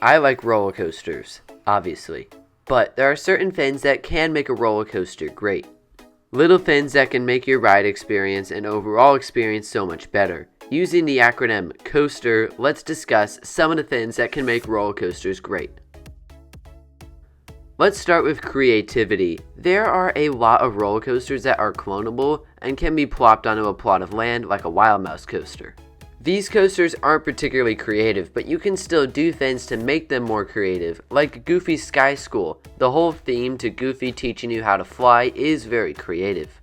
I like roller coasters, obviously, but there are certain things that can make a roller coaster great. Little things that can make your ride experience and overall experience so much better. Using the acronym COASTER, let's discuss some of the things that can make roller coasters great. Let's start with creativity. There are a lot of roller coasters that are clonable and can be plopped onto a plot of land like a Wild Mouse coaster. These coasters aren't particularly creative, but you can still do things to make them more creative, like Goofy's Sky School. The whole theme to Goofy teaching you how to fly is very creative.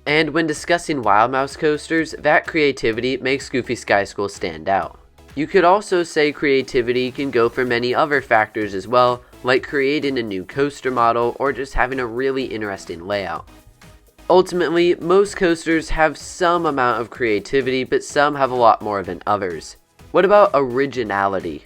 And when discussing Wild Mouse coasters, that creativity makes Goofy Sky School stand out. You could also say creativity can go for many other factors as well, like creating a new coaster model or just having a really interesting layout. Ultimately, most coasters have some amount of creativity, but some have a lot more than others. What about originality?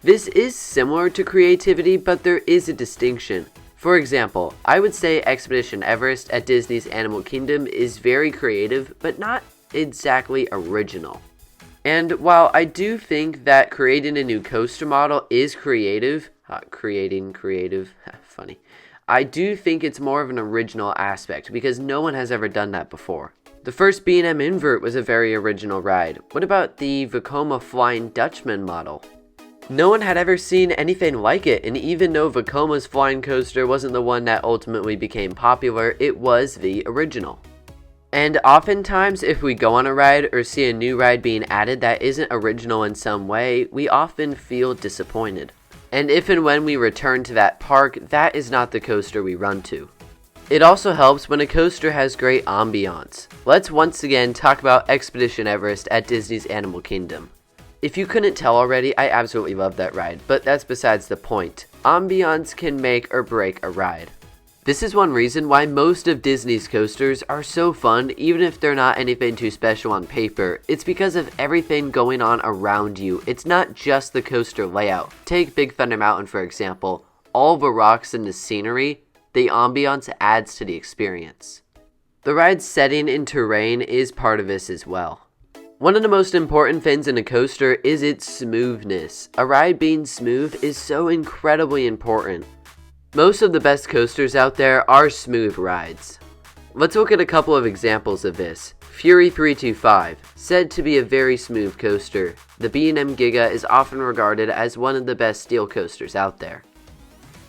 This is similar to creativity, but there is a distinction. For example, I would say Expedition Everest at Disney's Animal Kingdom is very creative, but not exactly original. And while I do think that creating a new coaster model is creative, funny. I do think it's more of an original aspect because no one has ever done that before. The first B&M Invert was a very original ride. What about the Vekoma Flying Dutchman model? No one had ever seen anything like it, and even though Vekoma's flying coaster wasn't the one that ultimately became popular, it was the original. And oftentimes, if we go on a ride or see a new ride being added that isn't original in some way, we often feel disappointed. And if and when we return to that park, that is not the coaster we run to. It also helps when a coaster has great ambiance. Let's once again talk about Expedition Everest at Disney's Animal Kingdom. If you couldn't tell already, I absolutely love that ride, but that's besides the point. Ambiance can make or break a ride. This is one reason why most of Disney's coasters are so fun, even if they're not anything too special on paper. It's because of everything going on around you. It's not just the coaster layout. Take Big Thunder Mountain for example. All the rocks and the scenery, the ambiance adds to the experience. The ride's setting and terrain is part of this as well. One of the most important things in a coaster is its smoothness. A ride being smooth is so incredibly important. Most of the best coasters out there are smooth rides. Let's look at a couple of examples of this. Fury 325, said to be a very smooth coaster. The B&M Giga is often regarded as one of the best steel coasters out there.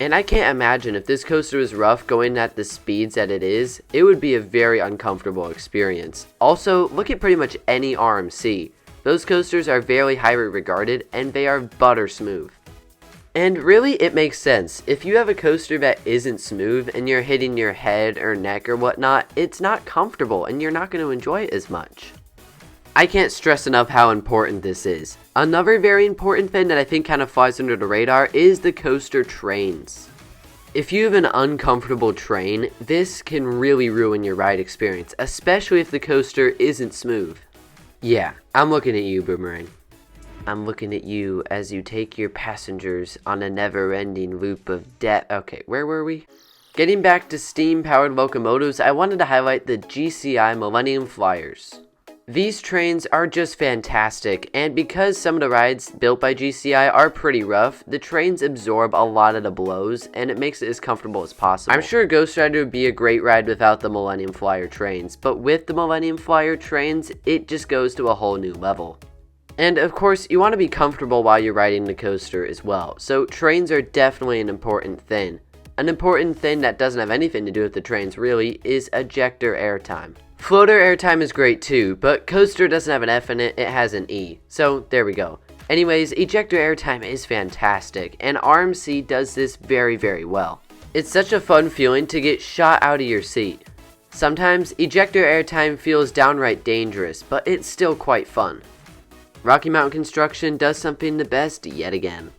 And I can't imagine if this coaster was rough going at the speeds that it is, it would be a very uncomfortable experience. Also, look at pretty much any RMC. Those coasters are very highly regarded and they are butter smooth. And really, it makes sense. If you have a coaster that isn't smooth and you're hitting your head or neck or whatnot, it's not comfortable and you're not going to enjoy it as much. I can't stress enough how important this is. Another very important thing that I think kind of flies under the radar is the coaster trains. If you have an uncomfortable train, this can really ruin your ride experience, especially if the coaster isn't smooth. Yeah, I'm looking at you, Boomerang. I'm looking at you as you take your passengers on a never-ending loop of death. Okay, where were we? Getting back to steam-powered locomotives, I wanted to highlight the GCI Millennium Flyers. These trains are just fantastic, and because some of the rides built by GCI are pretty rough, the trains absorb a lot of the blows, and it makes it as comfortable as possible. I'm sure Ghost Rider would be a great ride without the Millennium Flyer trains, but with the Millennium Flyer trains, it just goes to a whole new level. And of course, you want to be comfortable while you're riding the coaster as well, so trains are definitely an important thing. An important thing that doesn't have anything to do with the trains really is ejector airtime. Floater airtime is great too, but coaster doesn't have an F in it, it has an E. So there we go. Anyways, ejector airtime is fantastic, and RMC does this very, very well. It's such a fun feeling to get shot out of your seat. Sometimes, ejector airtime feels downright dangerous, but it's still quite fun. Rocky Mountain Construction does something the best yet again.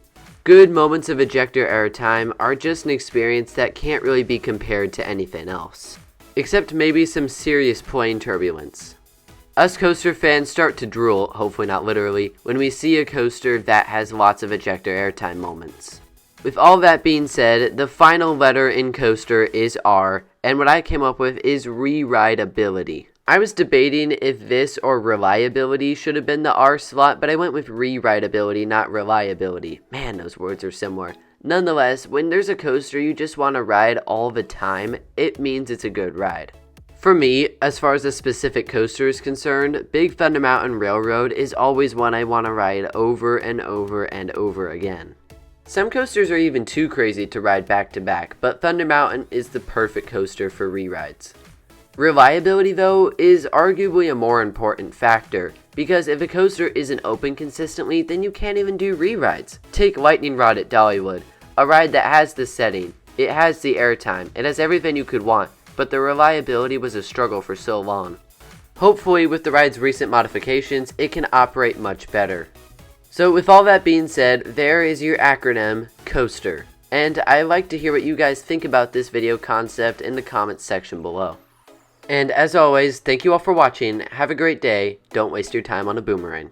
Good moments of ejector airtime are just an experience that can't really be compared to anything else. Except maybe some serious plane turbulence. Us coaster fans start to drool, hopefully not literally, when we see a coaster that has lots of ejector airtime moments. With all that being said, the final letter in coaster is R, and what I came up with is re-rideability. I was debating if this or reliability should have been the R slot, but I went with rewritability, not reliability. Man, those words are similar. Nonetheless, when there's a coaster you just want to ride all the time, it means it's a good ride. For me, as far as a specific coaster is concerned, Big Thunder Mountain Railroad is always one I want to ride over and over and over again. Some coasters are even too crazy to ride back to back, but Thunder Mountain is the perfect coaster for re-rides. Reliability, though, is arguably a more important factor, because if a coaster isn't open consistently, then you can't even do re-rides. Take Lightning Rod at Dollywood, a ride that has the setting, it has the airtime, it has everything you could want, but the reliability was a struggle for so long. Hopefully, with the ride's recent modifications, it can operate much better. So with all that being said, there is your acronym, coaster. And I'd like to hear what you guys think about this video concept in the comments section below. And as always, thank you all for watching, have a great day, don't waste your time on a boomerang.